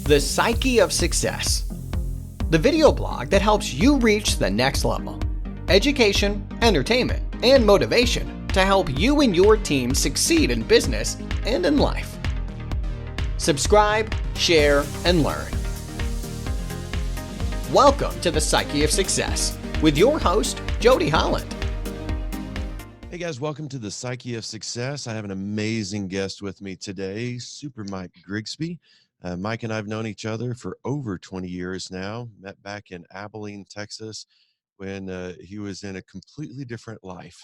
The Psyche of Success, the video blog that helps you reach the next level. Education, entertainment, and motivation to help you and your team succeed in business and in life. Subscribe, share, and learn. Welcome to the Psyche of Success with your host, Jody Holland. Hey guys, welcome to the Psyche of Success. I have an amazing guest with me today, Super Mike Grigsby. Mike and I have known each other for over 20 years now, met back in Abilene, Texas, when he was in a completely different life.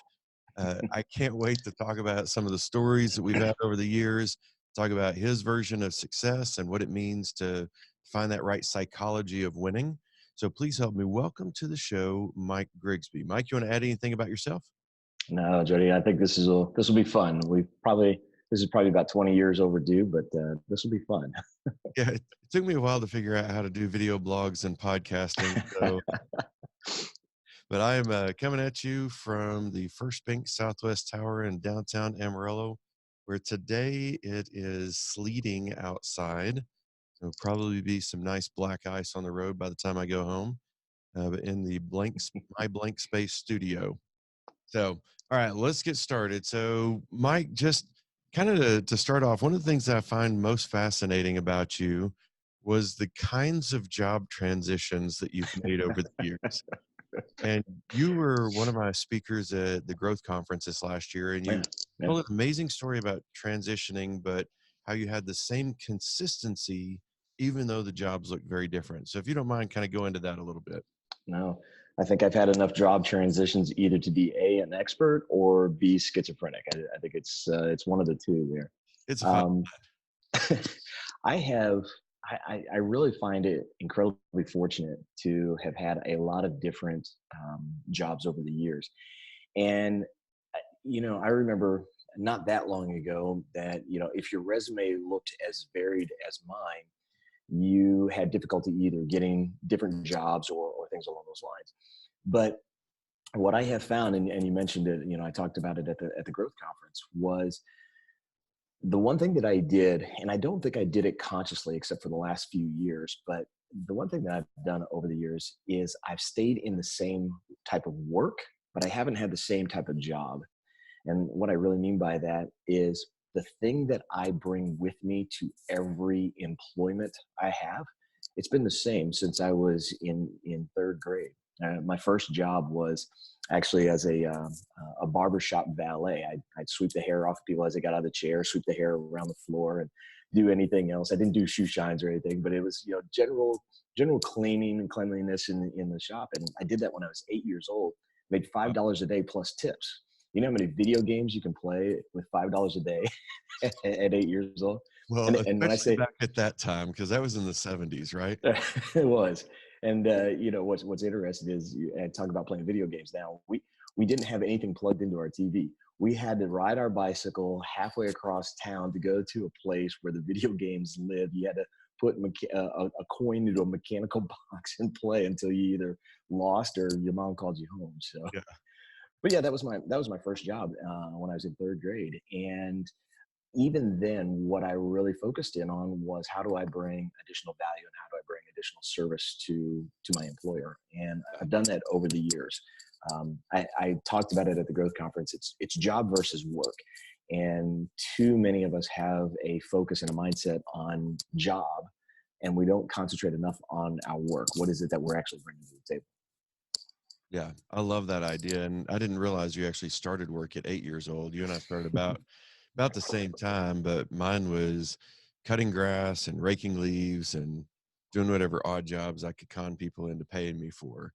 I can't wait to talk about some of the stories that we've had over the years, talk about his version of success and what it means to find that right psychology of winning. So please help me welcome to the show, Mike Grigsby. Mike, you want to add anything about yourself? No, Jody, I think this will be fun. This is probably about 20 years overdue, but this will be fun. Yeah, it took me a while to figure out how to do video blogs and podcasting. So, but I am coming at you from the First Bank Southwest Tower in downtown Amarillo, where today it is sleeting outside. There'll probably be some nice black ice on the road by the time I go home. But in the my blank space studio. So, all right, let's get started. So, Mike, just kind of to start off, one of the things that I find most fascinating about you was the kinds of job transitions that you've made over the years. And you were one of my speakers at the growth conference this last year, and you told an amazing story about transitioning, but how you had the same consistency, even though the jobs look very different. So if you don't mind, kind of go into that a little bit. No, I think I've had enough job transitions either to be an expert or B, schizophrenic. I think it's one of the two there. It's a fun. I really find it incredibly fortunate to have had a lot of different jobs over the years. And, I remember not that long ago that, if your resume looked as varied as mine, you had difficulty either getting different jobs or things along those lines. But what I have found, and you mentioned it, I talked about it at the growth conference, was the one thing that I did, and I don't think I did it consciously except for the last few years, but the one thing that I've done over the years is I've stayed in the same type of work, but I haven't had the same type of job. And what I really mean by that is the thing that I bring with me to every employment I have, it's been the same since I was in third grade. My first job was actually as a barbershop valet. I'd sweep the hair off of people as they got out of the chair, sweep the hair around the floor, and do anything else. I didn't do shoe shines or anything, but it was general cleaning and cleanliness in the shop. And I did that when I was 8 years old. Made $5 a day plus tips. You know how many video games you can play with $5 a day at 8 years old? Well, and when I say back at that time, because that was in the 70s, right? It was. And what's interesting is and talk about playing video games now. We didn't have anything plugged into our TV. We had to ride our bicycle halfway across town to go to a place where the video games lived. You had to put a coin into a mechanical box and play until you either lost or your mom called you home. So, yeah. But yeah, that was my first job when I was in third grade. And even then, what I really focused in on was how do I bring additional value and how do I bring additional service to my employer? And I've done that over the years. I talked about it at the growth conference. It's job versus work. And too many of us have a focus and a mindset on job, and we don't concentrate enough on our work. What is it that we're actually bringing to the table? Yeah, I love that idea. And I didn't realize you actually started work at 8 years old. You and I started about the same time, but mine was cutting grass and raking leaves and doing whatever odd jobs I could con people into paying me for.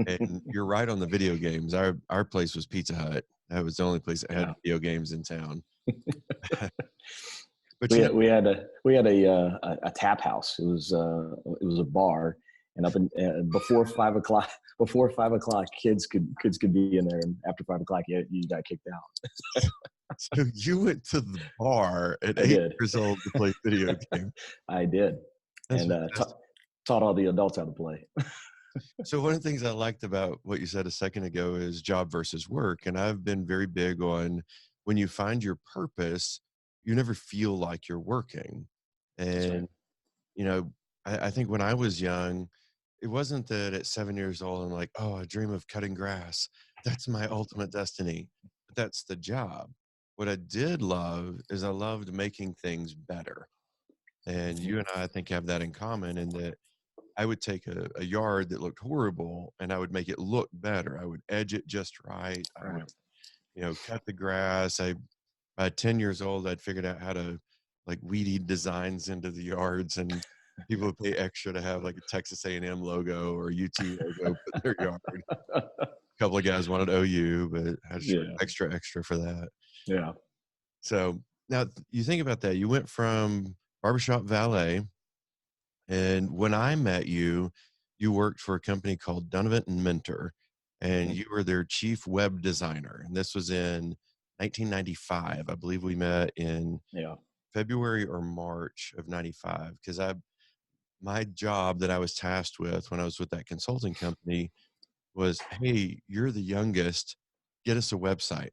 And you're right on the video games. Our place was Pizza Hut. That was the only place that had video games in town. But we had a tap house. It was a bar, and before 5 o'clock, kids could be in there, and after 5 o'clock, you got kicked out. So you went to the bar at 8 years old to play video games. I did, and taught all the adults how to play. So one of the things I liked about what you said a second ago is job versus work. And I've been very big on when you find your purpose, you never feel like you're working. And, I think when I was young, it wasn't that at 7 years old, I'm like, oh, I dream of cutting grass. That's my ultimate destiny. But that's the job. What I did love is I loved making things better. And you and I think have that in common in that I would take a yard that looked horrible and I would make it look better. I would edge it just right. I would, Right. cut the grass. By 10 years old, I'd figured out how to like weed eat designs into the yards, and people would pay extra to have like a Texas A&M logo or a UT logo put in their yard. A couple of guys wanted OU, but I had to charge Yeah. extra for that. Yeah. So now you think about that. You went from barbershop valet, and when I met you, you worked for a company called Dunivant Mentor, and Mhm. you were their chief web designer. And this was in 1995. I believe we met in Yeah. February or March of 95, because my job that I was tasked with when I was with that consulting company was, hey, you're the youngest, get us a website.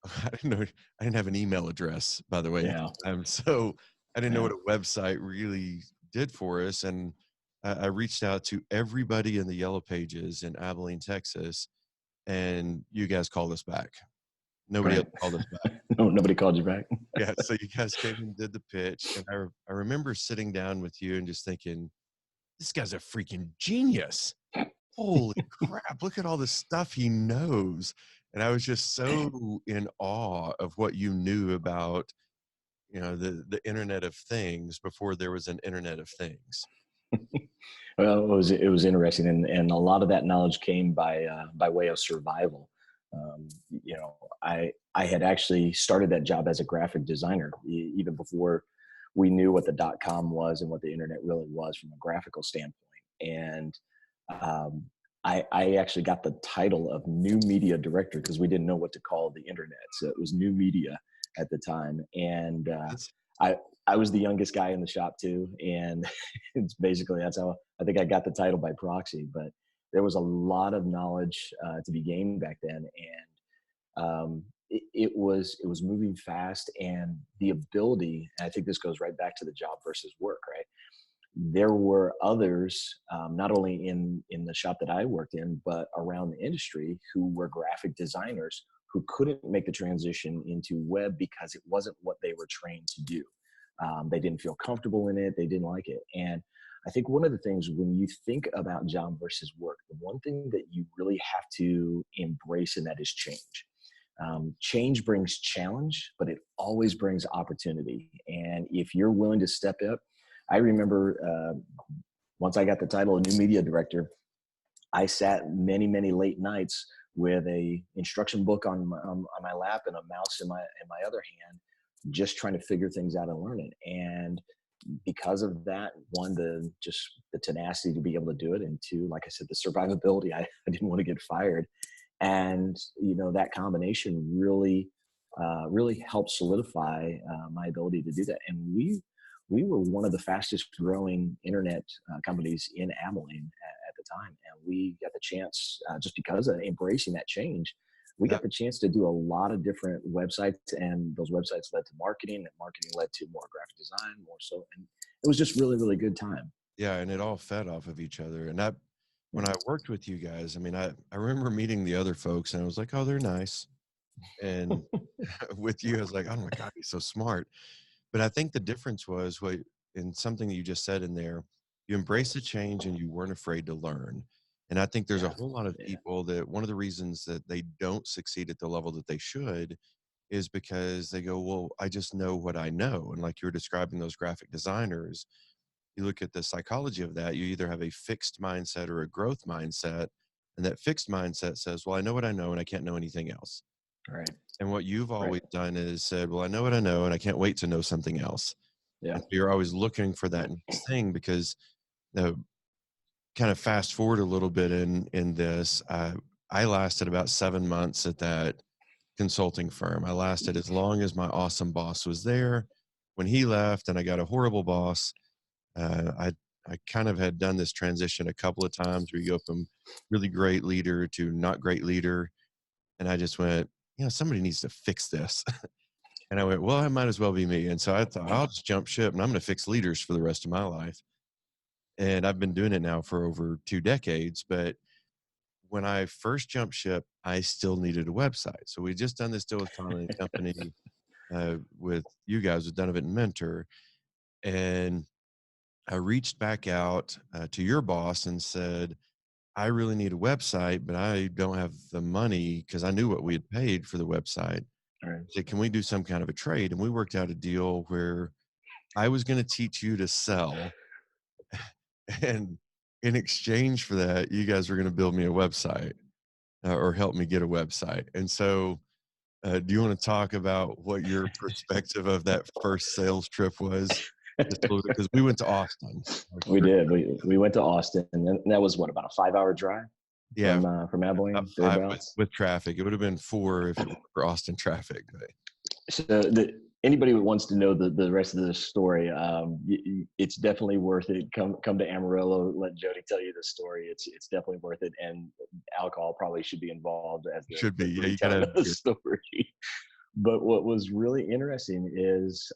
I didn't know, I didn't have an email address, by the way, at Yeah. the time. So I didn't know Yeah. what a website really did for us. And I reached out to everybody in the Yellow Pages in Abilene, Texas, and you guys called us back. Nobody else Right. called us back. No, nobody called you back. Yeah, so you guys came and did the pitch, and I remember sitting down with you and just thinking, "This guy's a freaking genius. Holy crap, look at all the stuff he knows." And I was just so in awe of what you knew about, the Internet of Things before there was an Internet of Things. Well, it was interesting, and a lot of that knowledge came by way of survival. Um, I had actually started that job as a graphic designer even before we knew what the .com was and what the internet really was from a graphical standpoint. And um, I actually got the title of new media director because we didn't know what to call the internet, so it was new media at the time. And That's I I was the youngest guy in the shop too, and it's basically that's how I think I got the title by proxy. But there was a lot of knowledge to be gained back then, and it was moving fast, and the ability. And I think this goes right back to the job versus work, right? There were others, not only in the shop that I worked in, but around the industry who were graphic designers who couldn't make the transition into web because it wasn't what they were trained to do. They didn't feel comfortable in it. They didn't like it. And I think one of the things when you think about job versus work, the one thing that you really have to embrace in that is change. Change brings challenge, but it always brings opportunity. And if you're willing to step up, I remember once I got the title of new media director, I sat many late nights with a instruction book on my lap and a mouse in my other hand, just trying to figure things out and learn it. And because of that, one, the tenacity to be able to do it, and two, like I said, the survivability. I didn't want to get fired, and that combination really helped solidify my ability to do that. And we were one of the fastest growing internet companies in Abilene at the time, and we got the chance, just because of embracing that change, we got that the chance to do a lot of different websites, and those websites led to marketing, and marketing led to more graphic design, more so, and it was just really good time. yeah, and it all fed off of each other. And Yeah. when I worked with you guys, I mean, I remember meeting the other folks, and I was like, "Oh, they're nice." And with you, I was like, "Oh my God, he's so smart." But I think the difference was what in something that you just said in there, you embraced the change and you weren't afraid to learn. And I think there's a Yeah. whole lot of Yeah. people that one of the reasons that they don't succeed at the level that they should is because they go, well, I just know what I know. And like you were describing those graphic designers, you look at the psychology of that, you either have a fixed mindset or a growth mindset. And that fixed mindset says, well, I know what I know and I can't know anything else. Right. And what you've Right. always done is said, well, I know what I know and I can't wait to know something else. Yeah. And so you're always looking for that next thing because kind of fast forward a little bit in this, I lasted about 7 months at that consulting firm. I lasted as long as my awesome boss was there. When he left and I got a horrible boss, I kind of had done this transition a couple of times where you go from really great leader to not great leader. And I just went, somebody needs to fix this. And I went, well, it might as well be me. And so I thought, I'll just jump ship and I'm going to fix leaders for the rest of my life. And I've been doing it now for over 2 decades. But when I first jumped ship, I still needed a website. So we just done this deal with Conley and Company, with you guys with Dunivant Mentor. And I reached back out to your boss and said, I really need a website, but I don't have the money, because I knew what we had paid for the website. All right. I said, can we do some kind of a trade? And we worked out a deal where I was going to teach you to sell. And in exchange for that, you guys were going to build me a website, or help me get a website. And so, do you want to talk about what your perspective of that first sales trip was? Just a little bit, because we went to Austin. We did. We went to Austin, and that was what, about a 5-hour drive Yeah, from Abilene, about 5 thereabouts. with traffic. It would have been 4 if it were for Austin traffic. But So anybody who wants to know the rest of the story, it's definitely worth it. Come to Amarillo. Let Jody tell you the story. It's definitely worth it. And alcohol probably should be involved as should be. Yeah, you telling gotta the story. But what was really interesting is,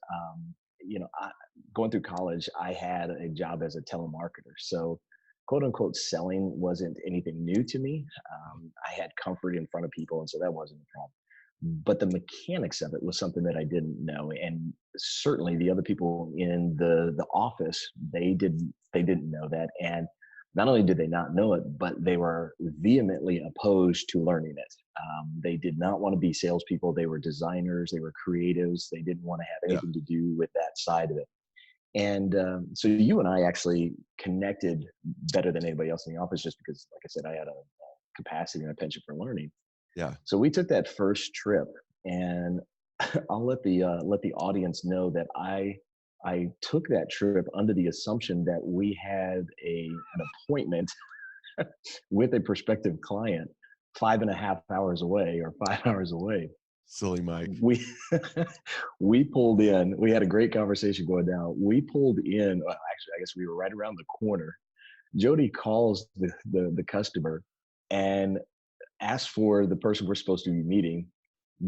going through college, I had a job as a telemarketer. So, quote unquote, selling wasn't anything new to me. I had comfort in front of people, and so that wasn't a problem. But the mechanics of it was something that I didn't know, and certainly the other people in the office, they didn't know that. And not only did they not know it, but they were vehemently opposed to learning it. They did not want to be salespeople. They were designers. They were creatives. They didn't want to have yeah. anything to do with that side of it. And so you and I actually connected better than anybody else in the office, just because, like I said, I had a capacity and a penchant for learning. Yeah. So we took that first trip, and I'll let the audience know that I took that trip under the assumption that we had an appointment with a prospective client 5.5 hours away, or 5 hours away. Silly Mike. We pulled in. We had a great conversation going down. We pulled in. Well, actually, I guess we were right around the corner. Jody calls the customer and asks for the person we're supposed to be meeting,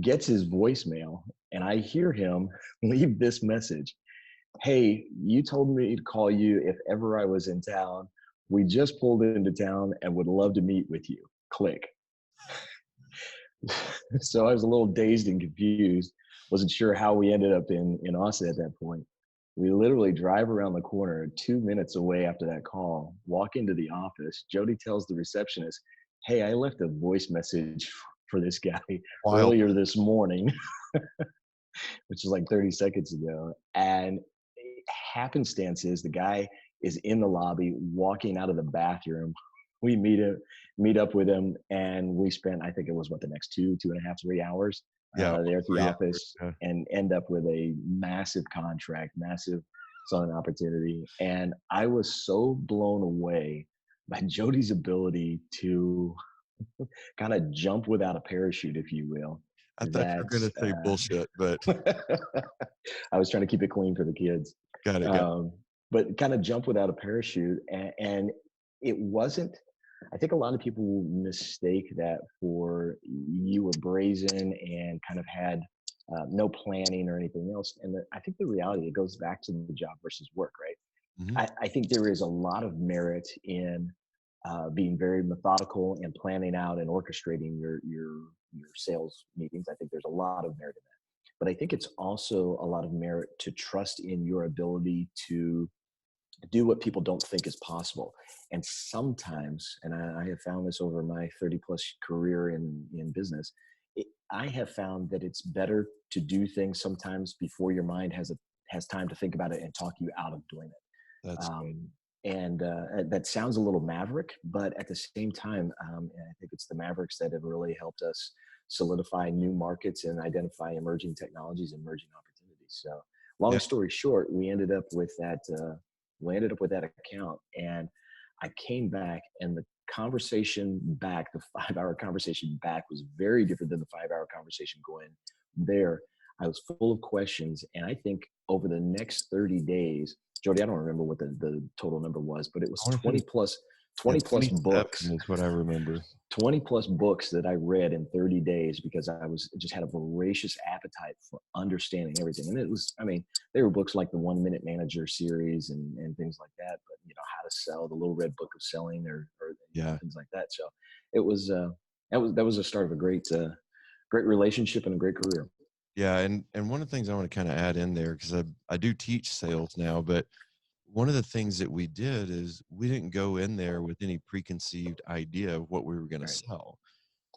gets his voicemail, and I hear him leave this message. Hey, you told me to call you if ever I was in town. We just pulled into town and would love to meet with you. Click. So I was a little dazed and confused. Wasn't sure how we ended up in Austin at that point. We literally drive around the corner 2 minutes away after that call, walk into the office. Jody tells the receptionist, hey, I left a voice message for this guy earlier this morning, which is like 30 seconds ago. And happenstance is the guy is in the lobby walking out of the bathroom. We meet up with him, and we spent, I think it was the next 2.5, 3 hours there at the office, and end up with a massive contract, massive selling opportunity. And I was so blown away by Jody's ability to kind of jump without a parachute, if you will. I thought you were going to say bullshit, but I was trying to keep it clean for the kids. Got it. But kind of jump without a parachute, and it wasn't. I think a lot of people mistake that for you were brazen and kind of had no planning or anything else. And I think the reality, it goes back to the job versus work, right? Mm-hmm. I think there is a lot of merit in being very methodical and planning out and orchestrating your sales meetings. I think there's a lot of merit in that. But I think it's also a lot of merit to trust in your ability to do what people don't think is possible. And sometimes, and I have found this over my 30 plus career in business, I have found that it's better to do things sometimes before your mind has time to think about it and talk you out of doing it. That's and that sounds a little maverick, but at the same time, I think it's the mavericks that have really helped us solidify new markets and identify emerging technologies, emerging opportunities. So long story short, we ended up with that account, and I came back, and the conversation back, the 5-hour conversation back, was very different than the 5-hour conversation going there. I was full of questions, and I think over the next 30 days, Jody, I don't remember what the total number was, but it was Yeah, 20 plus 27 books, is what I remember. 20 plus books that I read in 30 days because I was just had a voracious appetite for understanding everything. And it was, I mean, there were books like the 1 Minute Manager series and things like that, but how to sell, the Little Red Book of Selling, or Yeah. things like that. So it was, that was the start of a great relationship and a great career. Yeah, and one of the things I want to kind of add in there, because I do teach sales now, but one of the things that we did is we didn't go in there with any preconceived idea of what we were going to Right. sell.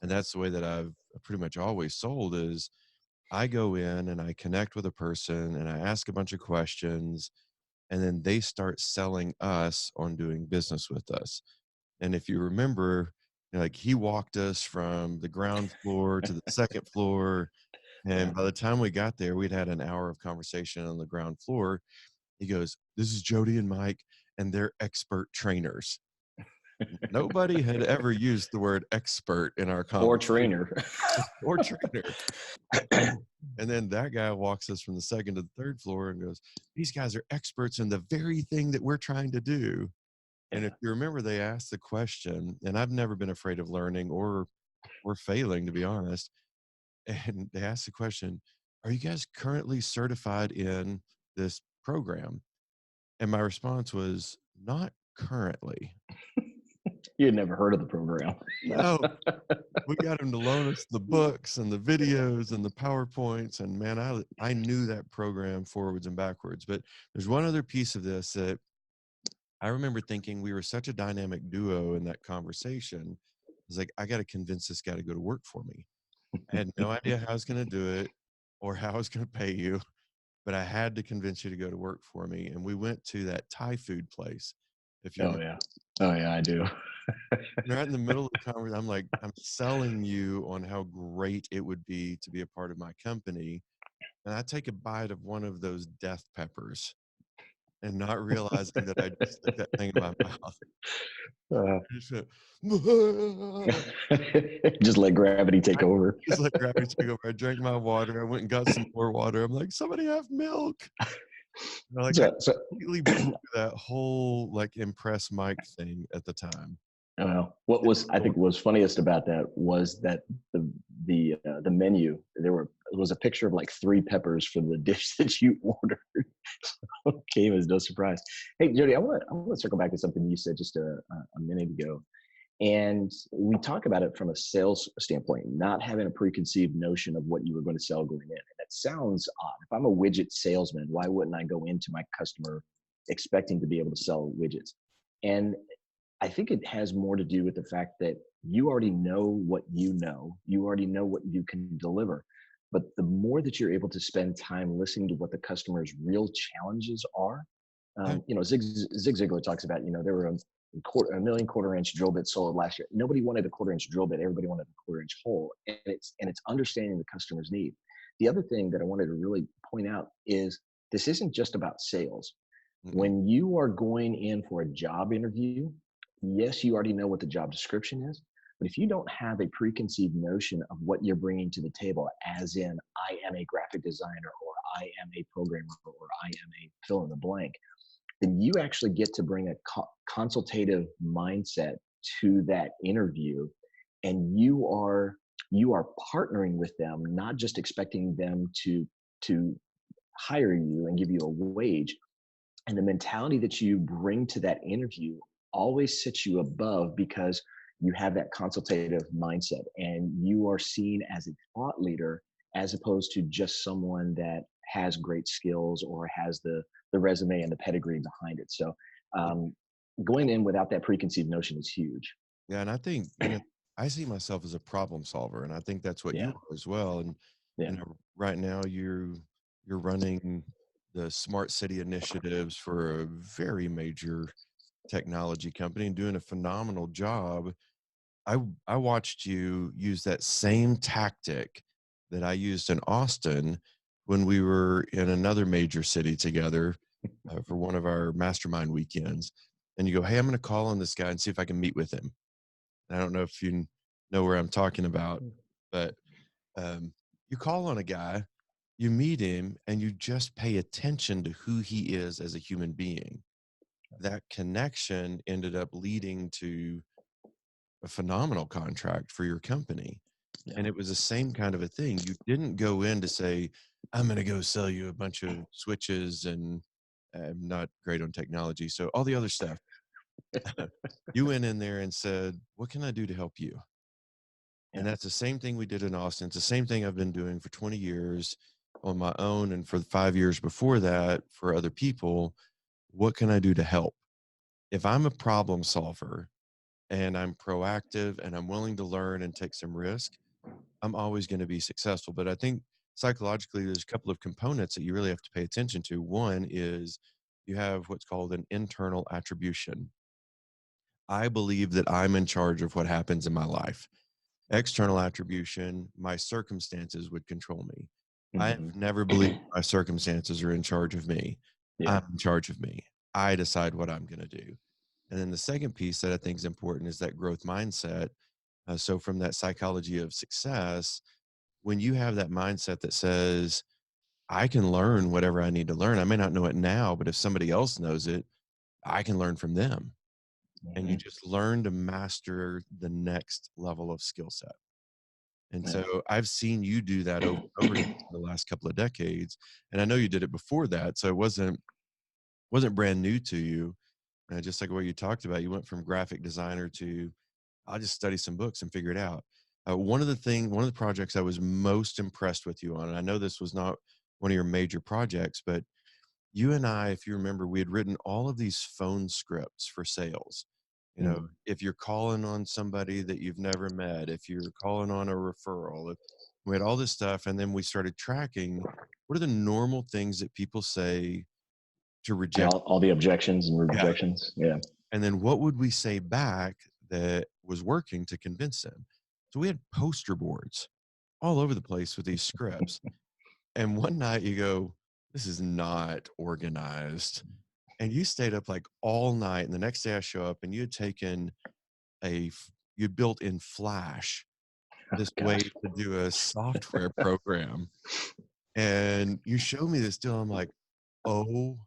And that's the way that I've pretty much always sold is I go in and I connect with a person and I ask a bunch of questions, and then they start selling us on doing business with us. And if you remember, like he walked us from the ground floor to the second floor. Yeah. And by the time we got there, we'd had an hour of conversation on the ground floor. He goes, "This is Jody and Mike, and they're expert trainers." Nobody had ever used the word expert in our Or conversation. trainer. Or trainer. And then that guy walks us from the second to the third floor and goes, "These guys are experts in the very thing that we're trying to do." And if Yeah. you remember, they asked the question, and I've never been afraid of learning or failing, to be honest. And they asked the question, "Are you guys currently certified in this program?" And my response was, "Not currently." You had never heard of the program. No, we got him to loan us the books and the videos and the PowerPoints. And man, I knew that program forwards and backwards. But there's one other piece of this that I remember thinking we were such a dynamic duo in that conversation. I was like, I got to convince this guy to go to work for me. I had no idea how I was going to do it or how I was going to pay you, but I had to convince you to go to work for me. And we went to that Thai food place. If you Oh remember, yeah. Oh yeah, I do. right in the middle of the conversation, I'm like, I'm selling you on how great it would be to be a part of my company. And I take a bite of one of those death peppers and not realizing that I just stuck that thing in my mouth. Uh, I just went, just let gravity take over. just let gravity take over. I drank my water. I went and got some more water. I'm like, somebody have milk. Like I So completely blew through that whole like impress Mike thing at the time. what was I think was funniest about that was that the menu was a picture of like 3 peppers for the dish that you ordered. So it came as no surprise. Hey Jody, I want to circle back to something you said just a minute ago. And we talk about it from a sales standpoint, not having a preconceived notion of what you were going to sell going in. And that sounds odd. If I'm a widget salesman, why wouldn't I go into my customer expecting to be able to sell widgets? And I think it has more to do with the fact that you already know what you know. You already know what you can deliver. But the more that you're able to spend time listening to what the customer's real challenges are, Yeah. Zig Ziglar talks about, there were a million quarter-inch drill bits sold last year. Nobody wanted a quarter-inch drill bit. Everybody wanted a quarter-inch hole. And it's understanding the customer's need. The other thing that I wanted to really point out is this isn't just about sales. Mm-mm. When you are going in for a job interview, yes, you already know what the job description is. But if you don't have a preconceived notion of what you're bringing to the table, as in, I am a graphic designer, or I am a programmer, or I am a fill in the blank, then you actually get to bring a consultative mindset to that interview, and you are partnering with them, not just expecting them to hire you and give you a wage. And the mentality that you bring to that interview always sets you above because you have that consultative mindset and you are seen as a thought leader as opposed to just someone that has great skills or has the resume and the pedigree behind it. So going in without that preconceived notion is huge. Yeah, and I think, I see myself as a problem solver, and I think that's what you Yeah. are as well. And Yeah. right now you're running the smart city initiatives for a very major technology company and doing a phenomenal job. I watched you use that same tactic that I used in Austin when we were in another major city together for one of our mastermind weekends. And you go, "Hey, I'm going to call on this guy and see if I can meet with him." I don't know if you know where I'm talking about, but you call on a guy, you meet him, and you just pay attention to who he is as a human being. that connection ended up leading to a phenomenal contract for your company. Yeah. And it was the same kind of a thing. You didn't go in to say, I'm going to go sell you a bunch of switches, and I'm not great on technology, so all the other stuff. You went in there and said, what can I do to help you? Yeah. And that's the same thing we did in Austin. It's the same thing I've been doing for 20 years on my own, and for the 5 years before that for other people. What can I do to help? If I'm a problem solver and I'm proactive and I'm willing to learn and take some risk, I'm always going to be successful. But I think psychologically, there's a couple of components that you really have to pay attention to. One is you have what's called an internal attribution. I believe that I'm in charge of what happens in my life. External attribution, my circumstances would control me. I have Hmm. never believed my circumstances are in charge of me. Yeah. I'm in charge of me. I decide what I'm going to do. And then the second piece that I think is important is that growth mindset. So, from that psychology of success, when you have that mindset that says, I can learn whatever I need to learn, I may not know it now, but if somebody else knows it, I can learn from them. And you Hmm. just learn to master the next level of skill set. And Yeah. so I've seen you do that over and over again for the last couple of decades. And I know you did it before that. So it wasn't brand new to you. Just like what you talked about, you went from graphic designer to I'll just study some books and figure it out. One of the projects I was most impressed with you on, and I know this was not one of your major projects, but you and I, if you remember, we had written all of these phone scripts for sales. Hmm. If you're calling on somebody that you've never met, if you're calling on a referral, we had all this stuff. And then we started tracking what are the normal things that people say to Yeah, reject. all the objections and Yeah. rejections. Yeah. And then what would we say back that was working to convince them? So we had poster boards all over the place with these scripts. And one night you go, this is not organized. And you stayed up like all night. And the next day I show up and you had taken you built in Flash Oh, this way gosh. to do a software program. And you showed me this deal. I'm like, oh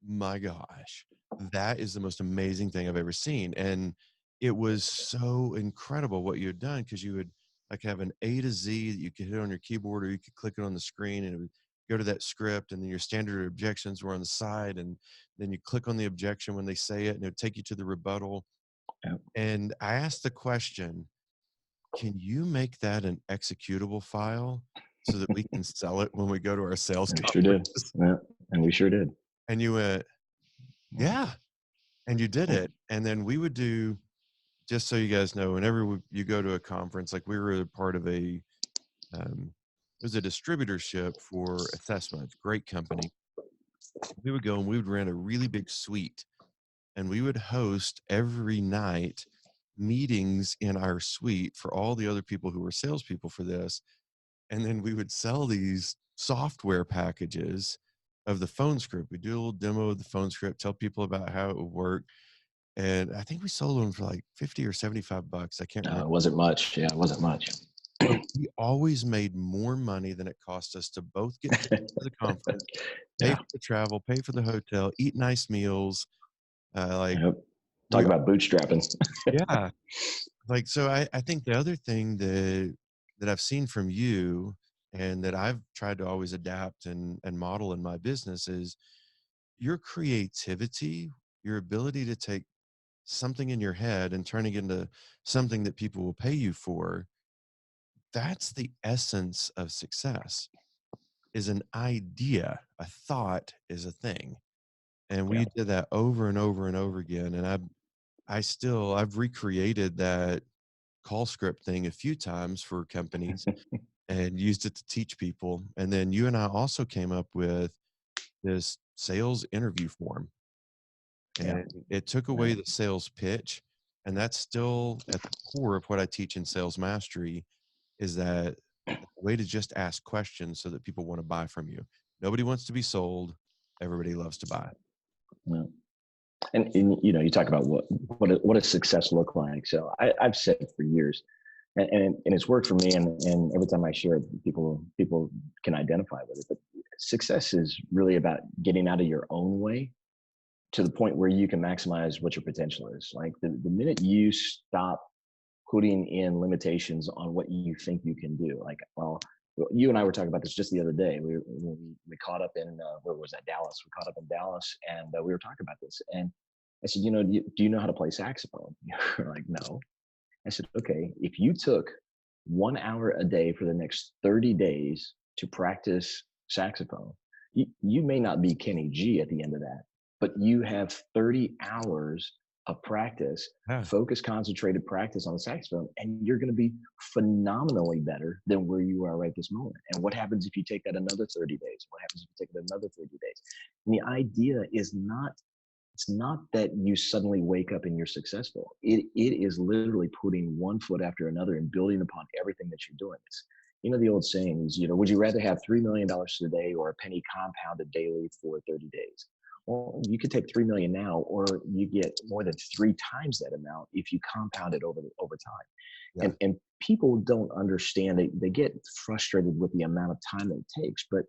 my gosh, that is the most amazing thing I've ever seen. And it was so incredible what you had done, because you would like have an A to Z that you could hit on your keyboard, or you could click it on the screen and it would go to that script, and then your standard objections were on the side, and then you click on the objection when they say it and it would take you to the rebuttal. Yeah. And I asked the question, can you make that an executable file so that we can sell it when we go to our sales And we sure did. conferences? Yeah. And we sure did. And you went, yeah. And you did it. And then we would do, just so you guys know, whenever you go to a conference, like we were a part of it was a distributorship for assessments, great company. We would go and we would rent a really big suite, and we would host every night meetings in our suite for all the other people who were salespeople for this. And then we would sell these software packages of the phone script. We do a little demo of the phone script, tell people about how it would work. And I think we sold them for like 50 or 75 bucks. I can't No, remember. it wasn't much. Yeah, it wasn't much. But we always made more money than it cost us to both get to the conference, pay Yeah. for the travel, pay for the hotel, eat nice meals. Like Yep. Talk we, about bootstrapping. yeah. Like, so I think the other thing that I've seen from you, and that I've tried to always adapt and model in my business, is your creativity, your ability to take something in your head and turning it into something that people will pay you for. That's the essence of success, is an idea. A thought is a thing. And Yeah. we did that over and over and over again. And I've recreated that call script thing a few times for companies and used it to teach people. And then you and I also came up with this sales interview form, Yeah. and it took Yeah. away the sales pitch. And that's still at the core of what I teach in sales mastery, is that a way to just ask questions so that people want to buy from you. Nobody wants to be sold. Everybody loves to buy. Yeah. And you talk about what does success look like. So I've said for years, and it's worked for me. And every time I share it, people can identify with it. But success is really about getting out of your own way to the point where you can maximize what your potential is. Like the minute you stop putting in limitations on what you think you can do, like, well, you and I were talking about this just the other day. We caught up in where was that, Dallas? We caught up in Dallas, and we were talking about this. And I said, do you know how to play saxophone? You're like, no. I said, okay, if you took 1 hour a day for the next 30 days to practice saxophone, you may not be Kenny G at the end of that, but you have 30 hours of practice, focused, concentrated practice on the saxophone, and you're going to be phenomenally better than where you are right this moment. And what happens if you take that another 30 days? What happens if you take it another 30 days? And the idea is not, it's not that you suddenly wake up and you're successful. It is literally putting one foot after another and building upon everything that you're doing. It's, the old saying is, would you rather have $3 million today or a penny compounded daily for 30 days? Well, you could take 3 million now, or you get more than 3 times that amount if you compound it over time. Yeah. And people don't understand. They get frustrated with the amount of time that it takes. But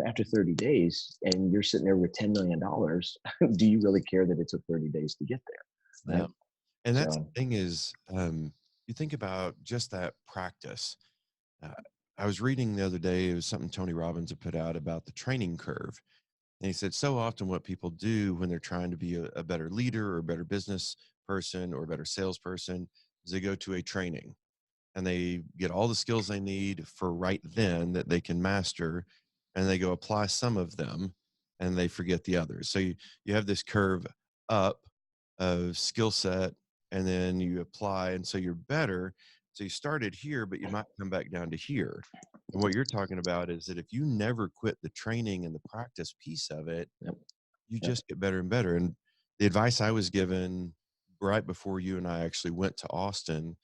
after 30 days, and you're sitting there with $10 million, do you really care that it took 30 days to get there? Right? Yeah. And that's the thing is, you think about just that practice. I was reading the other day, it was something Tony Robbins had put out about the training curve. And he said, so often what people do when they're trying to be a better leader or a better business person or a better salesperson is they go to a training and they get all the skills they need for right then that they can master, and they go apply some of them and they forget the others. So you have this curve up of skill set, and then you apply, and so you're better. So you started here, but you might come back down to here. And what you're talking about is that if you never quit the training and the practice piece of it, you just get better and better. And the advice I was given right before you and I actually went to Austin,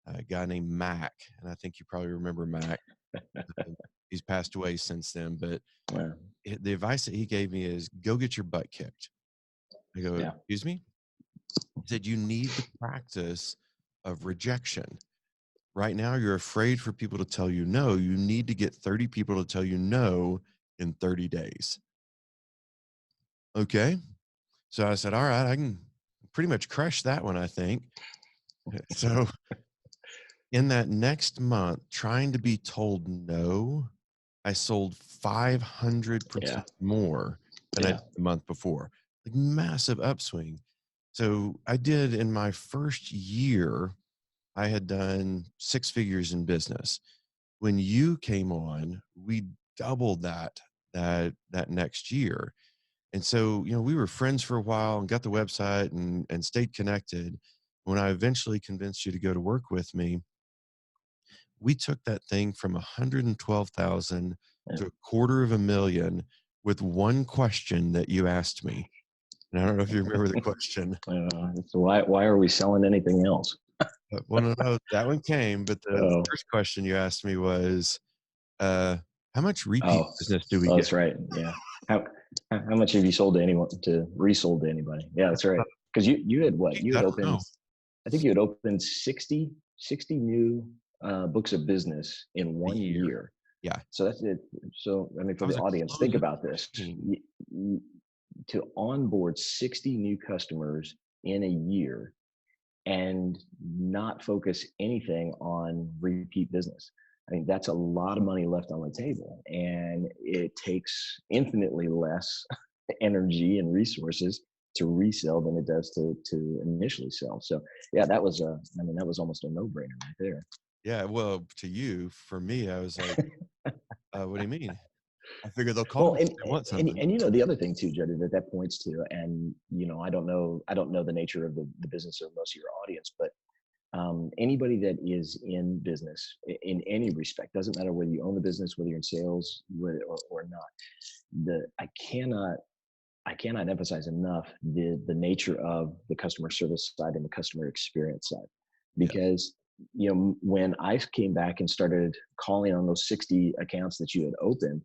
a guy named Mac, and I think you probably remember Mac. He's passed away since then, but the advice that he gave me is go get your butt kicked. I go, excuse me? He said, you need the practice of rejection. Right now, you're afraid for people to tell you no. You need to get 30 people to tell you no in 30 days. Okay. So I said, all right, I can pretty much crush that one, I think. So in that next month, trying to be told no, I sold 500% more than I did the month before. Like massive upswing. So I did in my first year, I had done 6 figures in business. When you came on, we doubled that next year. And so, we were friends for a while and got the website and stayed connected. When I eventually convinced you to go to work with me, we took that thing from 112,000 to $250,000 with one question that you asked me. And I don't know if you remember the question. So why are we selling anything else? Well, no, that one came, but the first question you asked me was, how much repeat business do we get? That's right. Yeah. How much have you sold to anyone, resold to anybody? Yeah, that's right. Because you had what? You had opened, I think you had opened 60 new books of business in 1 year. Yeah. So that's it. So, I mean, for the audience, think about this. To onboard 60 new customers in a year and not focus anything on repeat business. I mean, that's a lot of money left on the table, and it takes infinitely less energy and resources to resell than it does to initially sell. So yeah, that was almost a no-brainer right there. Yeah. Well, to you, for me, I was like, what do you mean? I figure they'll call me if they want something. And the other thing too, Jody, that points to, and I don't know the nature of the business of most of your audience, but anybody that is in business in any respect, doesn't matter whether you own the business, whether you're in sales or not, I cannot emphasize enough the nature of the customer service side and the customer experience side, because when I came back and started calling on those 60 accounts that you had opened,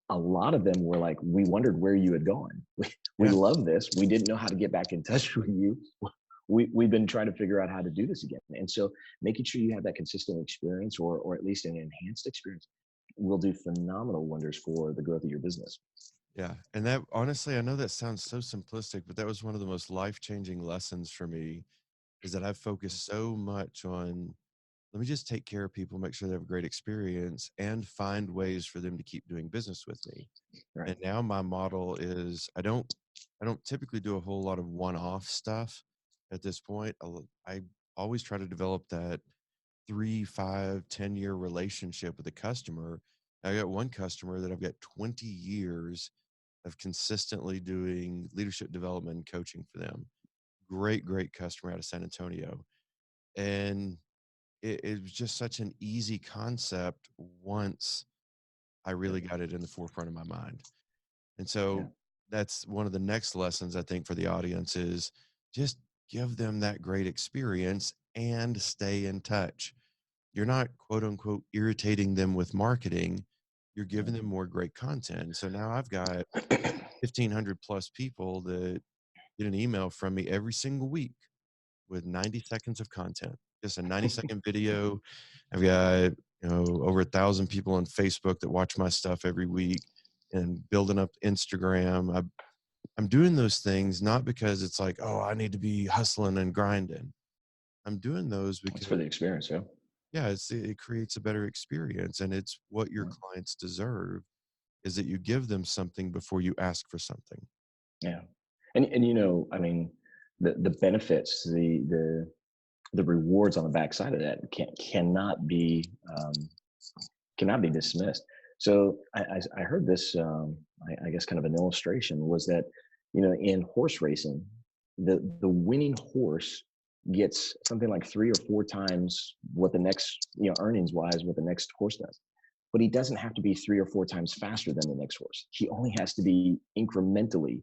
a lot of them were like, we wondered where you had gone. We love this. We didn't know how to get back in touch with you. We've been trying to figure out how to do this again. And so making sure you have that consistent experience, or at least an enhanced experience, will do phenomenal wonders for the growth of your business. Yeah. And that, honestly, I know that sounds so simplistic, but that was one of the most life-changing lessons for me, is that I've focused so much on, let me just take care of people, make sure they have a great experience, and find ways for them to keep doing business with me. Right. And now my model is, I don't typically do a whole lot of one-off stuff at this point. I always try to develop that 3, 5, 10-year relationship with a customer. I got one customer that I've got 20 years of consistently doing leadership development and coaching for them. Great customer out of San Antonio. And it was just such an easy concept once I Yeah. really got it in the forefront of my mind. And Yeah. so that's one of the next lessons I think for the audience is just give them that great experience and stay in touch. You're not quote unquote irritating them with marketing. You're giving them more great content. So now I've got 1,500 plus people that get an email from me every single week with 90 seconds of content, just a 90-second video. I've got, over 1,000 people on Facebook that watch my stuff every week, and building up Instagram. I'm doing those things not because it's like, oh, I need to be hustling and grinding. I'm doing those It's because, for the experience. Yeah. yeah, it creates a better experience, and it's what your Yeah. clients deserve, is that you give them something before you ask for something. Yeah. And I mean, the benefits, the rewards on the backside of that um, cannot be dismissed. So I heard this, I guess, kind of an illustration was that, in horse racing, the winning horse gets something like 3 or 4 times what the next, earnings wise, what the next horse does. But he doesn't have to be 3 or 4 times faster than the next horse. He only has to be incrementally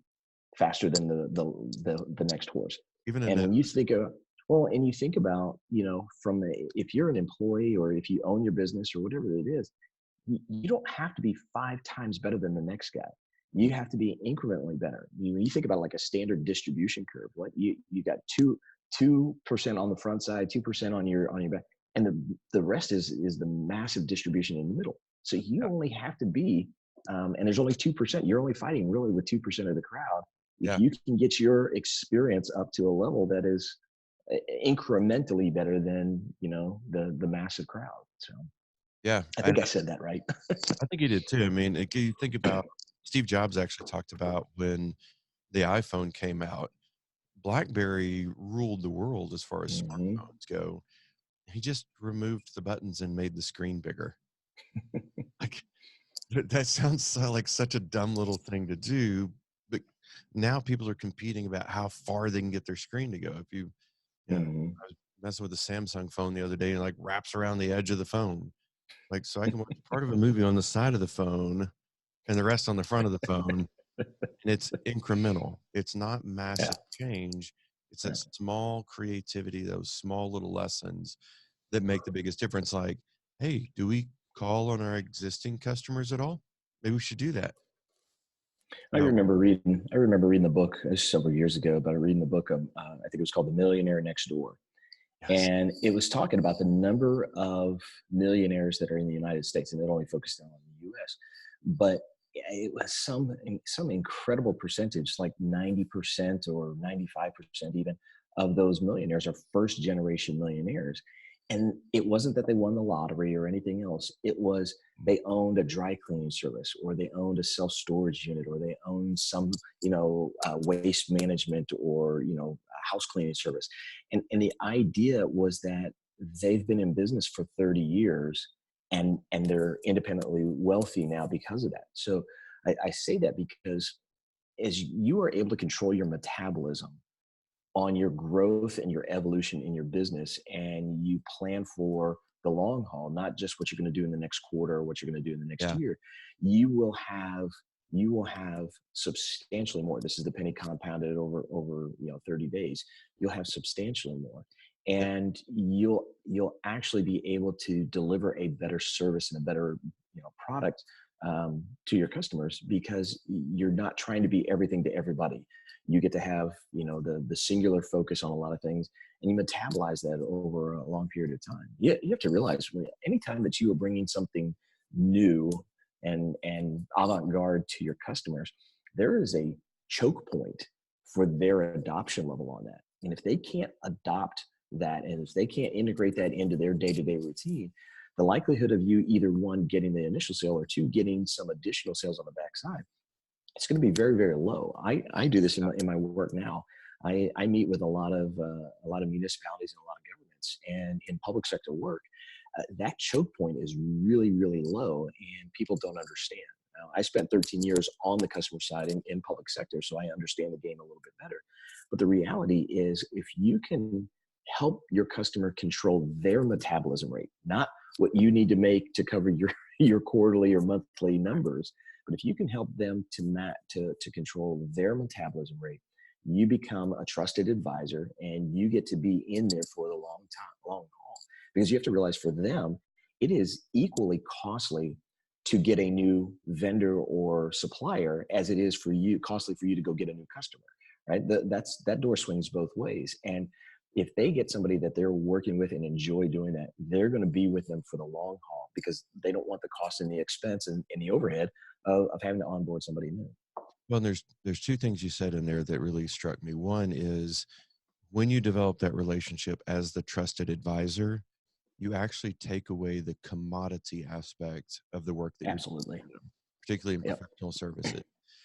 faster than the next horse. Even in And that, when you think of well, and you think about, if you're an employee or if you own your business or whatever it is, you don't have to be 5 times better than the next guy. You have to be incrementally better. You think about like a standard distribution curve. What you got 2% on the front side, 2% on your back, and the rest is the massive distribution in the middle. So you yeah, only have to be, and there's only 2%. You're only fighting really with 2% of the crowd. If yeah, you can get your experience up to a level that is incrementally better than the massive crowd. So yeah. I think I said that right. I think he did too. I mean, you think about, Steve Jobs actually talked about when the iPhone came out, BlackBerry ruled the world as far as Hmm. smartphones go. He just removed the buttons and made the screen bigger. Like, that sounds like such a dumb little thing to do, but now people are competing about how far they can get their screen to go. If Hmm. I was messing with a Samsung phone the other day, and like wraps around the edge of the phone. Like, so I can watch part of a movie on the side of the phone and the rest on the front of the phone, and it's incremental. It's not Yeah. massive change. It's Yeah. that small creativity, those small little lessons that make the biggest difference. Like, hey, do we call on our existing customers at all? Maybe we should do that. I You know, remember reading. I remember reading the book several years ago, but I reading the book of I think it was called The Millionaire Next Door, yes, and it was talking about the number of millionaires that are in the United States, and it only focused on the U.S. But it was some incredible percentage, like 90% or 95% even of those millionaires are first generation millionaires. And it wasn't that they won the lottery or anything else. It was they owned a dry cleaning service, or they owned a self storage unit, or they owned some waste management, or a house cleaning service. And the idea was that they've been in business for 30 years, and they're independently wealthy now because of that. So I say that because as you are able to control your metabolism on your growth and your evolution in your business, and you plan for the long haul, not just what you're going to do in the next quarter or what you're going to do in the next yeah, year, you will have substantially more. This is the penny compounded over 30 days. You'll have substantially more, yeah, and you'll actually be able to deliver a better service and a better product to your customers, because you're not trying to be everything to everybody. You get to have the singular focus on a lot of things, and you metabolize that over a long period of time. You have to realize, anytime that you are bringing something new and avant-garde to your customers, there is a choke point for their adoption level on that. And if they can't adopt that, and if they can't integrate that into their day-to-day routine, the likelihood of you either one getting the initial sale or two getting some additional sales on the backside, it's going to be very, very low. I do this in my work now. I meet with a lot of municipalities and a lot of governments, and in public sector work, that choke point is really, really low, and people don't understand. Now, I spent 13 years on the customer side in public sector, so I understand the game a little bit better. But the reality is, if you can help your customer control their metabolism rate, not what you need to make to cover your quarterly or monthly numbers, but if you can help them to control their metabolism rate, you become a trusted advisor, and you get to be in there for the long haul. Because you have to realize, for them, it is equally costly to get a new vendor or supplier as it is costly for you to go get a new customer, right? That door swings both ways. And if they get somebody that they're working with and enjoy doing that, they're going to be with them for the long haul, because they don't want the cost and the expense and the overhead of having to onboard somebody new. Well, there's two things you said in there that really struck me. One is, when you develop that relationship as the trusted advisor, you actually take away the commodity aspect of the work that Absolutely. you're doing, particularly in Yep. professional services.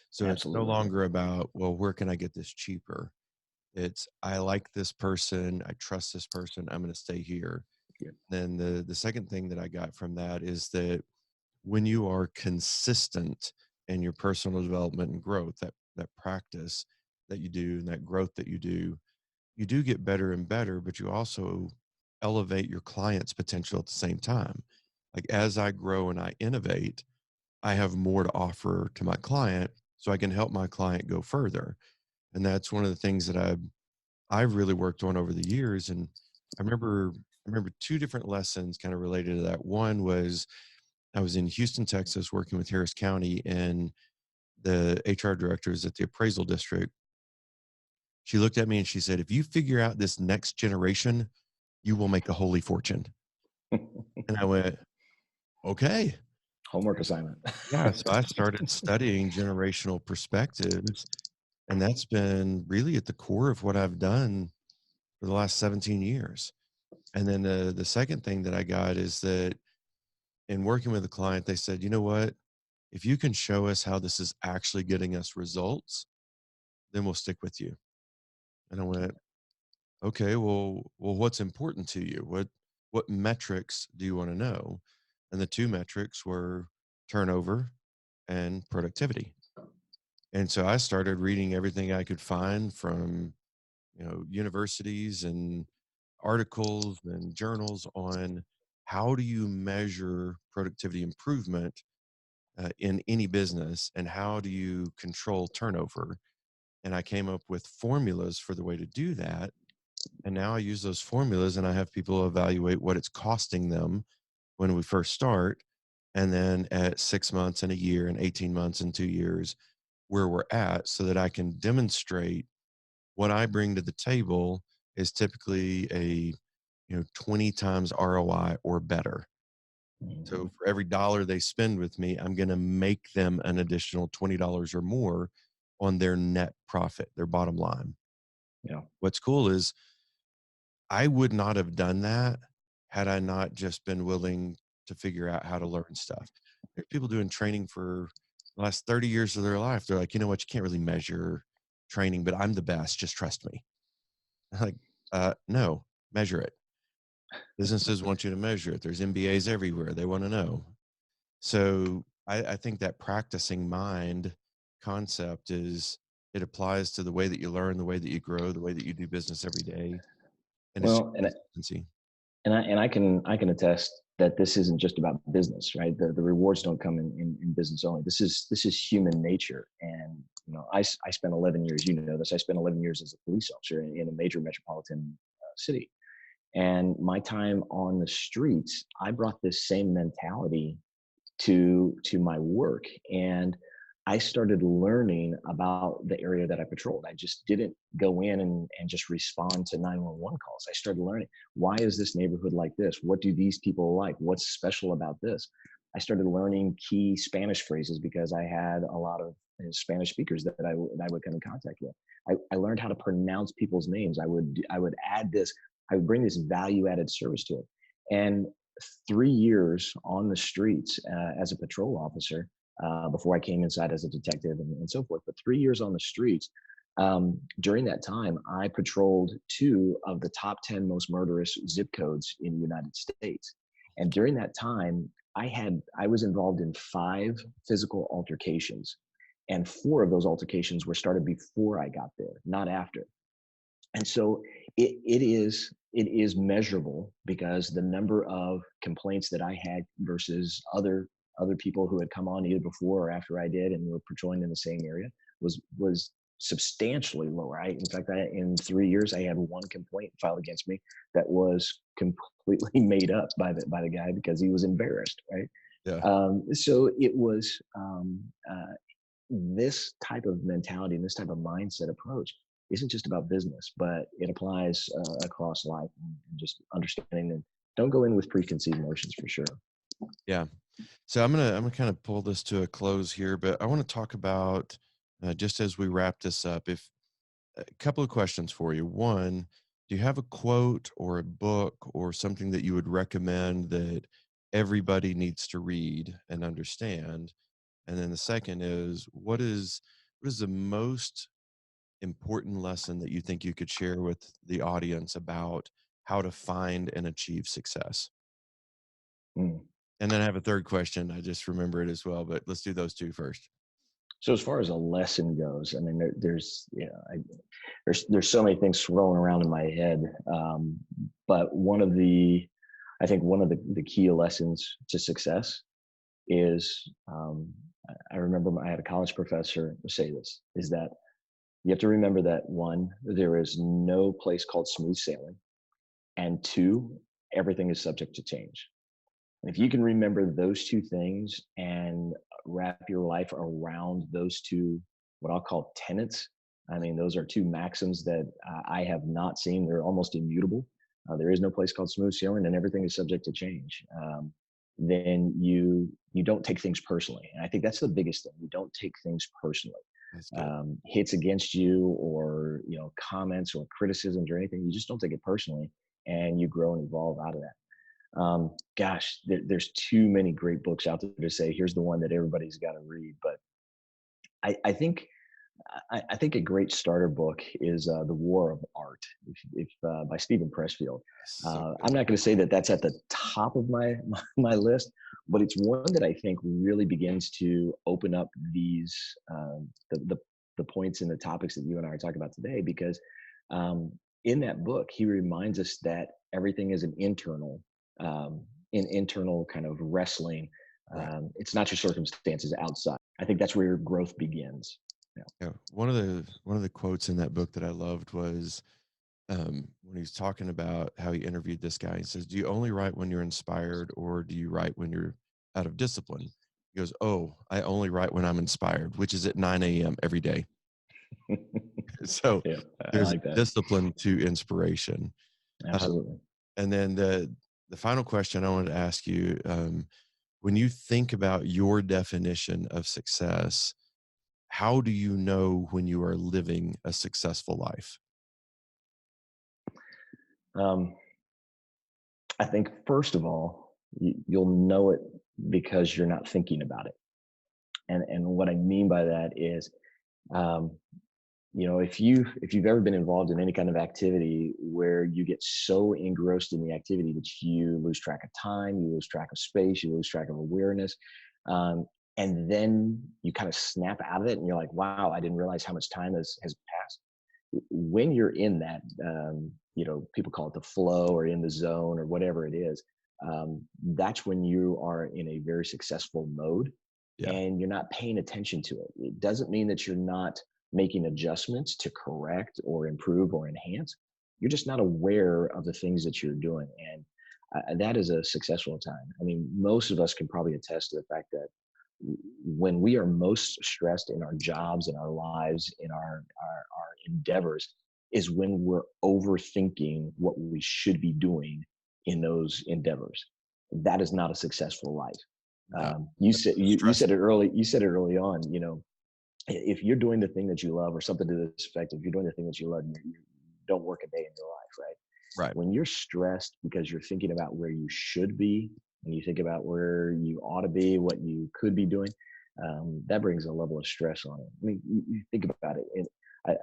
So Absolutely. It's no longer about, well, where can I get this cheaper? It's, I like this person, I trust this person, I'm going to stay here. Yeah. Then the second thing that I got from that is that when you are consistent in your personal development and growth, that practice that you do and that growth that you do get better and better, but you also elevate your client's potential at the same time. Like, as I grow and I innovate, I have more to offer to my client, so I can help my client go further. And that's one of the things that I've really worked on over the years. And I remember two different lessons kind of related to that. One was, I was in Houston, Texas, working with Harris County, and the HR directors at the appraisal district. She looked at me and she said, "If you figure out this next generation, you will make a holy fortune." And I went, "Okay." Homework assignment. Yeah. So I started studying generational perspectives, and that's been really at the core of what I've done for the last 17 years. And then the second thing that I got is that, in working with a client, they said, "You know what? If you can show us how this is actually getting us results, then we'll stick with you." And I went, "Okay, well, what's important to you? What metrics do you want to know?" And the two metrics were turnover and productivity. And so I started reading everything I could find from, universities and articles and journals on how do you measure productivity improvement in any business, and how do you control turnover. And I came up with formulas for the way to do that. And now I use those formulas, and I have people evaluate what it's costing them when we first start. And then at 6 months and a year and 18 months and 2 years, where we're at, so that I can demonstrate what I bring to the table is typically a 20 times ROI or better. So for every dollar they spend with me, I'm going to make them an additional $20 or more on their net profit, their bottom line. Yeah. What's cool is, I would not have done that had I not just been willing to figure out how to learn stuff. There's people doing training for the last 30 years of their life. They're like, "You know what? You can't really measure training, but I'm the best. Just trust me." I'm like, no, measure it. Businesses want you to measure it. There's MBAs everywhere. They want to know. So I think that practicing mind concept it applies to the way that you learn, the way that you grow, the way that you do business every day. And it's Well, consistency. I can attest that this isn't just about business, right? The rewards don't come in business only. This is human nature. And I spent 11 years. This. I spent 11 years as a police officer in a major metropolitan city. And my time on the streets, I brought this same mentality to my work, and I started learning about the area that I patrolled. I just didn't go in and just respond to 911 calls. I started learning, why is this neighborhood like this? What do these people like? What's special about this? I started learning key Spanish phrases because I had a lot of Spanish speakers that I would come in contact with. I learned how to pronounce people's names. I would add this. I would bring this value added service to it. And 3 years on the streets as a patrol officer before I came inside as a detective and so forth. But 3 years on the streets. During that time, I patrolled 2 of the top 10 most murderous zip codes in the United States. And during that time, I was involved in 5 physical altercations, and 4 of those altercations were started before I got there, not after. And so it is measurable because the number of complaints that I had versus other people who had come on either before or after I did and were patrolling in the same area was substantially lower. In fact, in 3 years, I had 1 complaint filed against me that was completely made up by the guy because he was embarrassed, right? Yeah. So it was this type of mentality and this type of mindset approach isn't just about business, but it applies across life and just understanding and don't go in with preconceived notions for sure. Yeah. So I'm gonna kind of pull this to a close here, but I want to talk about just as we wrap this up, if a couple of questions for you. One, do you have a quote or a book or something that you would recommend that everybody needs to read and understand? And then the second is, what is the most important lesson that you think you could share with the audience about how to find and achieve success? Mm. And then I have a third question. I just remember it as well, but let's do those 2 first. So as far as a lesson goes, I mean, there's so many things swirling around in my head. But I think one of the key lessons to success is, I remember I had a college professor say this, is that you have to remember that 1, there is no place called smooth sailing, and 2, everything is subject to change. And if you can remember those 2 things and wrap your life around those 2, what I'll call tenets, I mean, those are 2 maxims that I have not seen. They're almost immutable. There is no place called smooth sailing, and everything is subject to change. Then you don't take things personally, and I think that's the biggest thing. You don't take things personally. That's good. Hits against you, or comments or criticisms or anything, you just don't take it personally, and you grow and evolve out of that. Gosh, there's too many great books out there to say here's the one that everybody's got to read. But I think I think a great starter book is The War of Art, if by Stephen Pressfield. So I'm not going to say that that's at the top of my list, but it's one that I think really begins to open up these the points and the topics that you and I are talking about today. Because in that book, he reminds us that everything is an internal kind of wrestling. right. It's not your circumstances outside. I think that's where your growth begins. Yeah. Yeah. One of the quotes in that book that I loved was when he's talking about how he interviewed this guy. He says, "Do you only write when you're inspired, or do you write when you're out of discipline?" He goes, "Oh, I only write when I'm inspired, which is at 9 a.m. every day." So Yeah, I there's like that. discipline to inspiration. Um, Absolutely. and then the final question I wanted to ask you, when you think about your definition of success, how do you know when you are living a successful life? Um, I think first of all, you'll know it because you're not thinking about it. And what I mean by that is, um, if you've ever been involved in any kind of activity where you get so engrossed in the activity that you lose track of time, you lose track of space, you lose track of awareness, um, and then you kind of snap out of it, and you're like, "Wow, I didn't realize how much time has passed." When you're in that, people call it the flow or in the zone or whatever it is. That's when you are in a very successful mode, Yeah. and you're not paying attention to it. It doesn't mean that you're not making adjustments to correct or improve or enhance. You're just not aware of the things that you're doing. And that is a successful time. I mean, most of us can probably attest to the fact that when we are most stressed in our jobs, in our lives, in our endeavors, is when we're overthinking what we should be doing in those endeavors. That is not a successful life. You said it early. You said it early on. If you're doing the thing that you love, or something to this effect, if you're doing the thing that you love, you don't work a day in your life, right? Right. When you're stressed because you're thinking about where you should be, and you think about where you ought to be, what you could be doing, that brings a level of stress on it. I mean, you think about it. And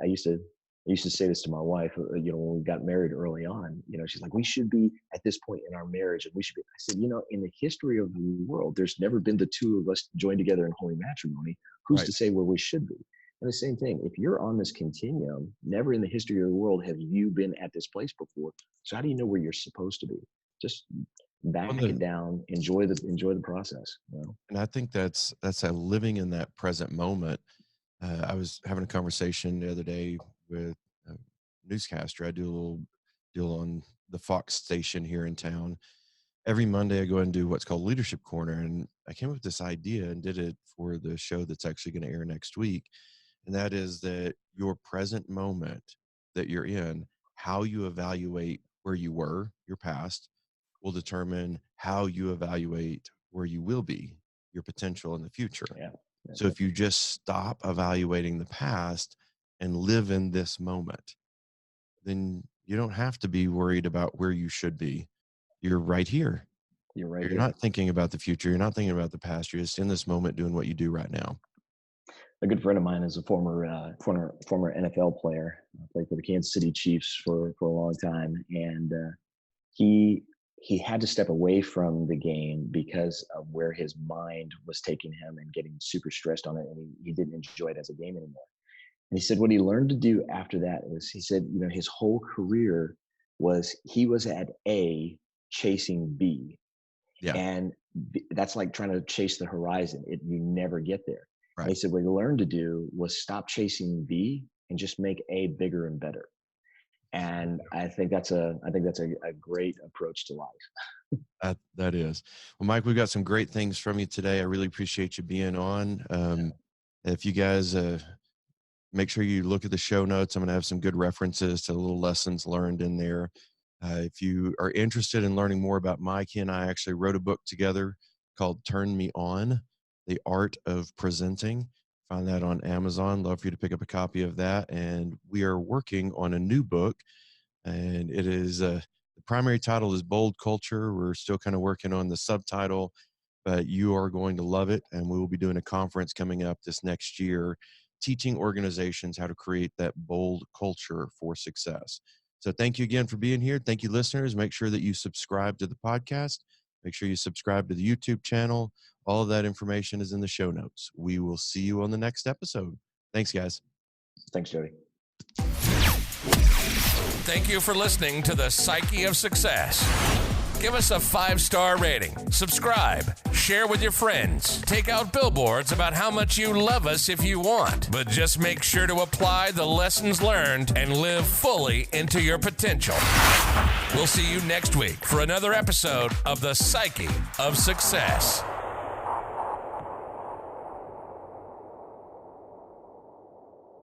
I used to say this to my wife, when we got married early on, she's like, we should be at this point in our marriage, and we should be. I said, in the history of the world, there's never been the two of us joined together in holy matrimony. Who's Right. to say where we should be? And the same thing, if you're on this continuum, never in the history of the world have you been at this place before. So how do you know where you're supposed to be? Just back it down, enjoy the process. And I think that's living in that present moment. I was having a conversation the other day with a newscaster. I do a little deal on the Fox station here in town. Every Monday I go and do what's called Leadership Corner, and I came up with this idea and did it for the show that's actually going to air next week. And that is that your present moment that you're in, how you evaluate where you were, your past, will determine how you evaluate where you will be, your potential in the future. Yeah. So if you just stop evaluating the past and live in this moment, then you don't have to be worried about where you should be. You're right here. You're not thinking about the future. You're not thinking about the past. You're just in this moment doing what you do right now. A good friend of mine is a former NFL player. Played for the Kansas City Chiefs for a long time, and he had to step away from the game because of where his mind was taking him and getting super stressed on it, and he didn't enjoy it as a game anymore. And he said what he learned to do after that was, he said, his whole career was he was at A chasing B. Yeah. And that's like trying to chase the horizon. You never get there. Right. And he said what he learned to do was stop chasing B and just make A bigger and better. And I think that's a great approach to life. That is. Well, Mike, we've got some great things from you today. I really appreciate you being on. If you guys make sure you look at the show notes, I'm going to have some good references to little lessons learned in there. If you are interested in learning more about Mike, he and I actually wrote a book together called Turn Me On, The Art of Presenting. Find that on Amazon. Love for you to pick up a copy of that. And we are working on a new book, and it is the primary title is Bold Culture. We're still kind of working on the subtitle, but you are going to love it. And we will be doing a conference coming up this next year, teaching organizations how to create that bold culture for success. So thank you again for being here. Thank you, listeners. Make sure that you subscribe to the podcast. Make sure you subscribe to the YouTube channel. All of that information is in the show notes. We will see you on the next episode. Thanks, guys. Thanks, Jody. Thank you for listening to The Psyche of Success. Give us a 5-star rating, subscribe, share with your friends, take out billboards about how much you love us if you want, but just make sure to apply the lessons learned and live fully into your potential. We'll see you next week for another episode of The Psyche of Success.